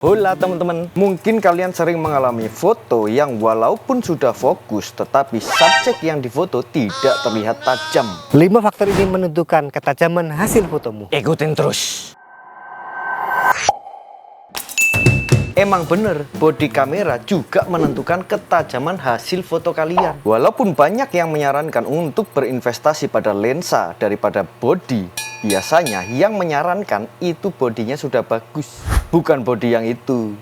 Hola teman-teman, mungkin kalian sering mengalami foto yang walaupun sudah fokus tetapi subjek yang difoto tidak terlihat tajam. 5 faktor ini menentukan ketajaman hasil fotomu. Ikutin terus. Emang bener, body kamera juga menentukan ketajaman hasil foto kalian. Walaupun banyak yang menyarankan untuk berinvestasi pada lensa daripada body, biasanya yang menyarankan itu bodinya sudah bagus, bukan body yang itu.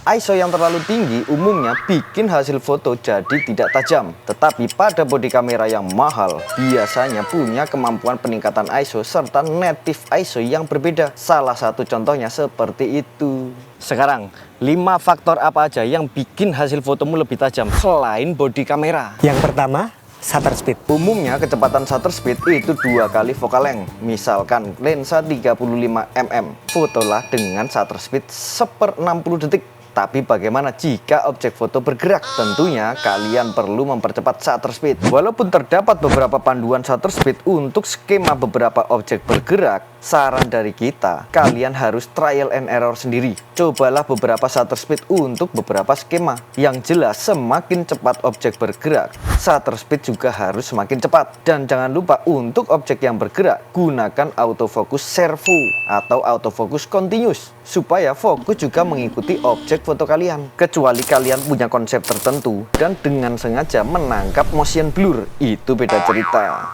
ISO yang terlalu tinggi umumnya bikin hasil foto jadi tidak tajam. Tetapi pada body kamera yang mahal biasanya punya kemampuan peningkatan ISO serta native ISO yang berbeda. Salah satu contohnya seperti itu. Sekarang 5 faktor apa aja yang bikin hasil fotomu lebih tajam selain body kamera. Yang pertama, shutter speed. Umumnya kecepatan shutter speed itu 2 kali focal length. Misalkan lensa 35 mm, fotolah dengan shutter speed 1/60 detik. Tapi bagaimana jika objek foto bergerak? Tentunya kalian perlu mempercepat shutter speed. Walaupun terdapat beberapa panduan shutter speed untuk skema beberapa objek bergerak, saran dari kita, kalian harus trial and error sendiri. Cobalah beberapa shutter speed untuk beberapa skema. Yang jelas semakin cepat objek bergerak, shutter speed juga harus semakin cepat. Dan jangan lupa untuk objek yang bergerak, gunakan autofocus servo atau autofocus continuous supaya fokus juga mengikuti objek foto kalian. Kecuali kalian punya konsep tertentu dan dengan sengaja menangkap motion blur, itu beda cerita.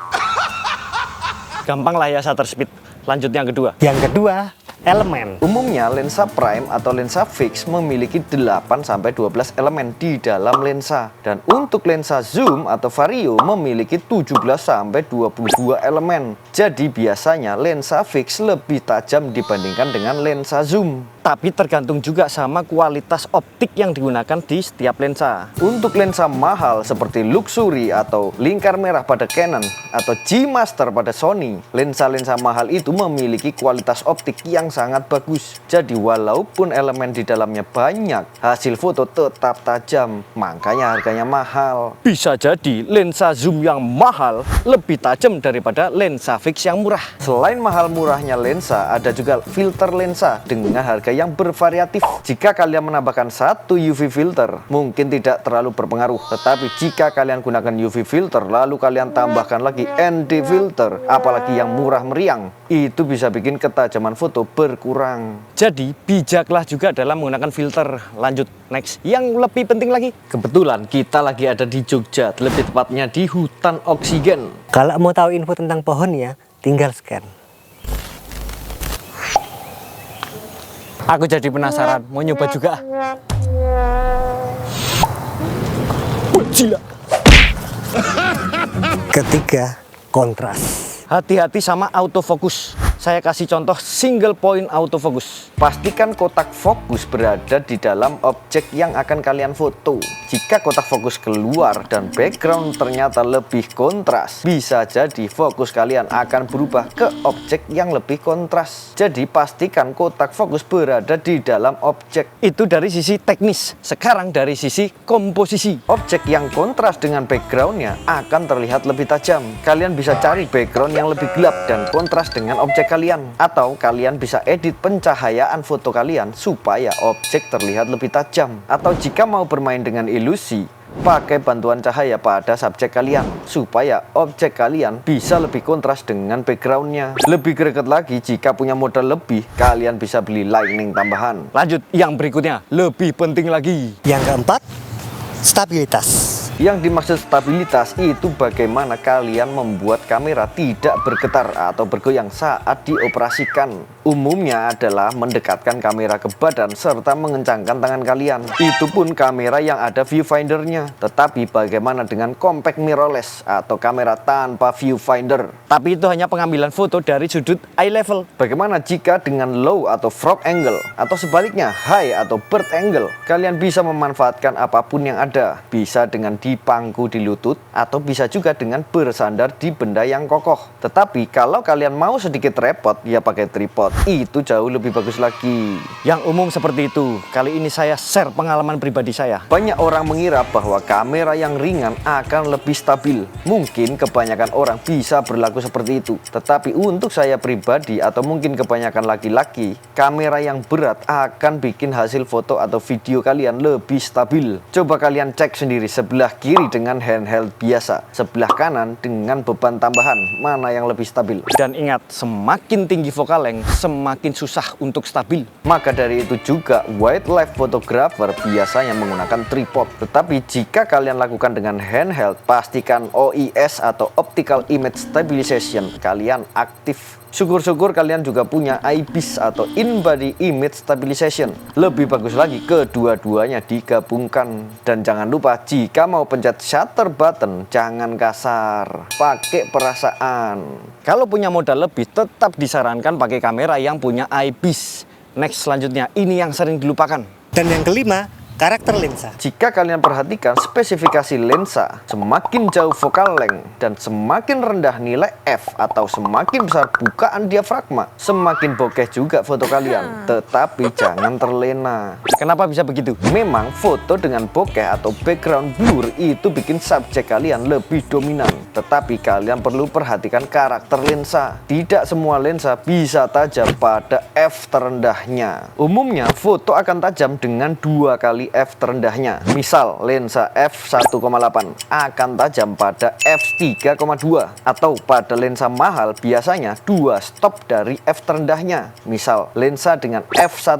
Gampang lah ya shutter speed. Lanjut yang kedua. Yang kedua, elemen. Umumnya lensa prime atau lensa fix memiliki 8-12 elemen di dalam lensa. Dan untuk lensa zoom atau vario memiliki 17-22 elemen. Jadi biasanya lensa fix lebih tajam dibandingkan dengan lensa zoom. Tapi tergantung juga sama kualitas optik yang digunakan di setiap lensa. Untuk lensa mahal seperti luxury atau lingkar merah pada Canon atau G-Master pada Sony, lensa-lensa mahal itu memiliki kualitas optik yang sangat bagus. Jadi walaupun elemen di dalamnya banyak, hasil foto tetap tajam. Makanya harganya mahal. Bisa jadi lensa zoom yang mahal lebih tajam daripada lensa fix yang murah. Selain mahal murahnya lensa, ada juga filter lensa dengan harga yang bervariatif. Jika kalian menambahkan satu UV filter, mungkin tidak terlalu berpengaruh. Tetapi jika kalian gunakan UV filter, lalu kalian tambahkan lagi ND filter, apalagi yang murah meriang, itu bisa bikin ketajaman foto berkurang. Jadi bijaklah juga dalam menggunakan filter. Lanjut, next. Yang lebih penting lagi, kebetulan kita lagi ada di Jogja, lebih tepatnya di hutan oksigen. Kalau mau tahu info tentang pohonnya, tinggal scan. Aku jadi penasaran, mau nyoba juga. Gila. Ketiga, kontras. Hati-hati sama autofocus. Saya kasih contoh single point autofocus. Pastikan kotak fokus berada di dalam objek yang akan kalian foto. Jika kotak fokus keluar dan background ternyata lebih kontras, bisa jadi fokus kalian akan berubah ke objek yang lebih kontras. Jadi pastikan kotak fokus berada di dalam objek. Itu dari sisi teknis. Sekarang dari sisi komposisi. Objek yang kontras dengan backgroundnya akan terlihat lebih tajam. Kalian bisa cari background yang lebih gelap dan kontras dengan objek kalian. Atau kalian bisa edit pencahayaan foto kalian supaya objek terlihat lebih tajam. Atau jika mau bermain dengan ilusi, pakai bantuan cahaya pada subjek kalian supaya objek kalian bisa lebih kontras dengan backgroundnya. Lebih greget lagi, jika punya modal lebih, kalian bisa beli lightning tambahan. Lanjut, yang berikutnya lebih penting lagi. Yang keempat, stabilitas. Yang dimaksud stabilitas itu bagaimana kalian membuat kamera tidak bergetar atau bergoyang saat dioperasikan. Umumnya adalah mendekatkan kamera ke badan serta mengencangkan tangan kalian. Itu pun kamera yang ada viewfindernya. Tetapi bagaimana dengan compact mirrorless atau kamera tanpa viewfinder? Tapi itu hanya pengambilan foto dari sudut eye level. Bagaimana jika dengan low atau frog angle atau sebaliknya high atau bird angle? Kalian bisa memanfaatkan apapun yang ada. Bisa dengan di pangku di lutut, atau bisa juga dengan bersandar di benda yang kokoh. Tetapi kalau kalian mau sedikit repot, ya pakai tripod. Itu jauh lebih bagus lagi. Yang umum seperti itu. Kali ini saya share pengalaman pribadi saya. Banyak orang mengira bahwa kamera yang ringan akan lebih stabil. Mungkin kebanyakan orang bisa berlaku seperti itu. Tetapi untuk saya pribadi atau mungkin kebanyakan laki-laki, kamera yang berat akan bikin hasil foto atau video kalian lebih stabil. Coba kalian cek sendiri, sebelah kiri dengan handheld biasa, sebelah kanan dengan beban tambahan, mana yang lebih stabil. Dan ingat, semakin tinggi focal length, semakin susah untuk stabil. Maka dari itu juga wildlife photographer biasanya menggunakan tripod. Tetapi jika kalian lakukan dengan handheld, pastikan OIS atau Optical Image Stabilization kalian aktif. Syukur-syukur kalian juga punya IBIS atau In-Body Image Stabilization. Lebih bagus lagi kedua-duanya digabungkan. Dan jangan lupa jika mau pencet shutter button, jangan kasar, pakai perasaan. Kalau punya modal lebih, tetap disarankan pakai kamera yang punya IBIS. Next, selanjutnya, ini yang sering dilupakan. Dan yang kelima, karakter lensa. Jika kalian perhatikan spesifikasi lensa, semakin jauh focal length dan semakin rendah nilai f atau semakin besar bukaan diafragma, semakin bokeh juga foto kalian. Tetapi jangan terlena. Kenapa bisa begitu? Memang foto dengan bokeh atau background blur itu bikin subjek kalian lebih dominan. Tetapi kalian perlu perhatikan karakter lensa. Tidak semua lensa bisa tajam pada f terendahnya. Umumnya foto akan tajam dengan 2 kali f terendahnya. Misal lensa f1,8 akan tajam pada f3,2, atau pada lensa mahal biasanya 2 stop dari f terendahnya. Misal lensa dengan f1,2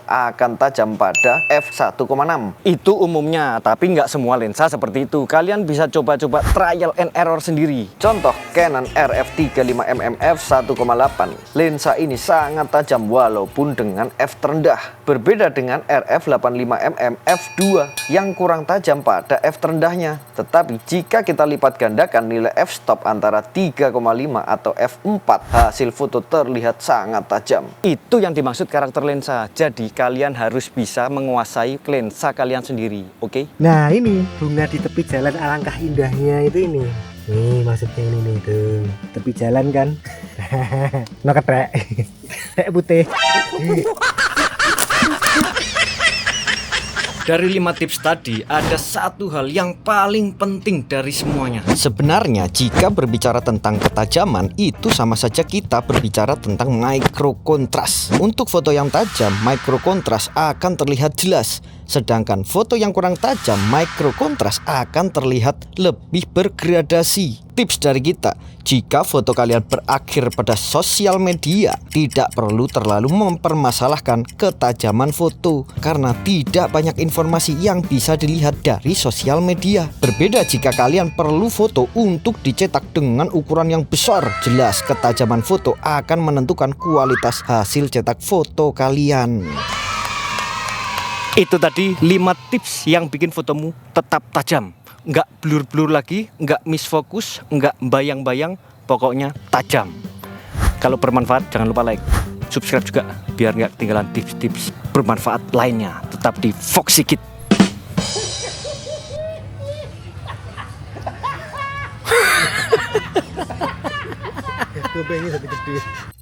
akan tajam pada f1,6. Itu umumnya, tapi nggak semua lensa seperti itu. Kalian bisa coba-coba trial and error sendiri. Contoh Canon RF35mm f1,8. Lensa ini sangat tajam walaupun dengan f terendah. Berbeda dengan RF85mm f2 yang kurang tajam pada f terendahnya. Tetapi jika kita lipat gandakan nilai f-stop antara 3,5 atau f4, hasil foto terlihat sangat tajam. Itu yang dimaksud karakter lensa. Jadi kalian harus bisa menguasai lensa kalian sendiri, oke? Nah ini bunga di tepi jalan, alangkah indahnya itu ini. Nih maksudnya ini nih tuh, tepi jalan kan. No ketrek. Kayak putih. Dari 5 tips tadi, ada satu hal yang paling penting dari semuanya. Sebenarnya jika berbicara tentang ketajaman, itu sama saja kita berbicara tentang micro kontras. Untuk foto yang tajam, micro kontras akan terlihat jelas. Sedangkan foto yang kurang tajam, micro kontras akan terlihat lebih bergradasi. Tips dari kita, jika foto kalian berakhir pada sosial media, tidak perlu terlalu mempermasalahkan ketajaman foto, karena tidak banyak informasi yang bisa dilihat dari sosial media. Berbeda jika kalian perlu foto untuk dicetak dengan ukuran yang besar, jelas ketajaman foto akan menentukan kualitas hasil cetak foto kalian. Itu tadi 5 tips yang bikin fotomu tetap tajam. Nggak blur-blur lagi, nggak misfokus, nggak bayang-bayang, pokoknya tajam. Kalau bermanfaat jangan lupa like, subscribe juga biar nggak ketinggalan tips-tips bermanfaat lainnya. Tetap di Foxykit. Gue pengen satu gede.